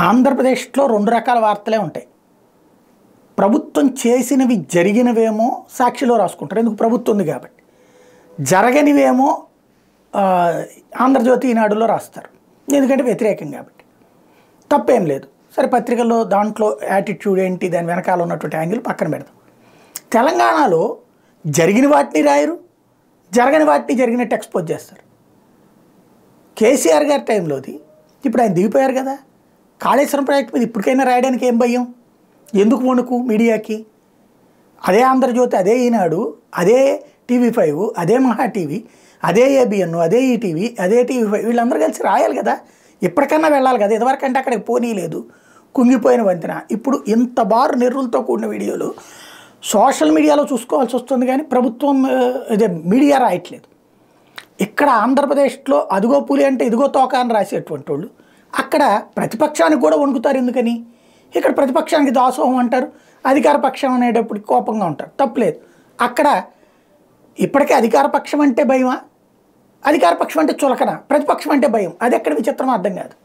ఆంధ్రప్రదేశ్లో 2 రకాల వార్తలే ఉంటాయి. ప్రభుత్వం చేసినవి జరిగినవేమో సాక్షిలో రాసుకుంటారు. ఎందుకు ప్రభుత్వం ఉంది కాబట్టి. జరగనివేమో ఆంధ్రజ్యోతి ఈనాడులో రాస్తారు. ఎందుకంటే వ్యతిరేకం కాబట్టి. తప్పేం లేదు. సరే పత్రికల్లో దాంట్లో యాటిట్యూడ్ ఏంటి దాని వెనకాల ఉన్నటువంటి యాంగిల్ పక్కన పెడతాం. తెలంగాణలో జరిగిన వాటిని రాయరు, జరగని వాటిని జరిగినట్టు ఎక్స్పోజ్ చేస్తారు. కేసీఆర్ గారి టైంలోది ఇప్పుడు ఆయన దిగిపోయారు కదా. కాళేశ్వరం ప్రాజెక్టు మీద ఇప్పటికైనా రాయడానికి ఏం భయం, ఎందుకు వణుకు మీడియాకి? అదే ఆంధ్రజ్యోతి, అదే ఈనాడు, అదే TV5, అదే మహా టీవీ, అదే ABN, అదే ఈటీవీ, అదే TV5 వీళ్ళందరూ కలిసి రాయాలి కదా. ఎప్పటికన్నా వెళ్ళాలి కదా. ఇదివరకంటే అక్కడికి పోనీలేదు, కుంగిపోయిన వంతెన. ఇప్పుడు ఇంత బారు నెర్రులతో కూడిన వీడియోలు సోషల్ మీడియాలో చూసుకోవాల్సి వస్తుంది, కానీ ప్రభుత్వం ఇదే మీడియా రాయట్లేదు. ఇక్కడ ఆంధ్రప్రదేశ్లో అదిగో పులి అంటే ఇదిగో తోక అని రాసేటువంటి వాళ్ళు అక్కడ ప్రతిపక్షానికి కూడా వణుకుతారు. ఎందుకని? ఇక్కడ ప్రతిపక్షానికి దాసోహం అంటారు, అధికార పక్షం అనేటప్పుడు కోపంగా ఉంటారు. తప్పులేదు. అక్కడ ఇప్పటికే అధికార పక్షం అంటే భయమా, అధికార పక్షం అంటే చులకన, ప్రతిపక్షం అంటే భయం. అది ఎక్కడ విచిత్రమో అర్థం కాదు.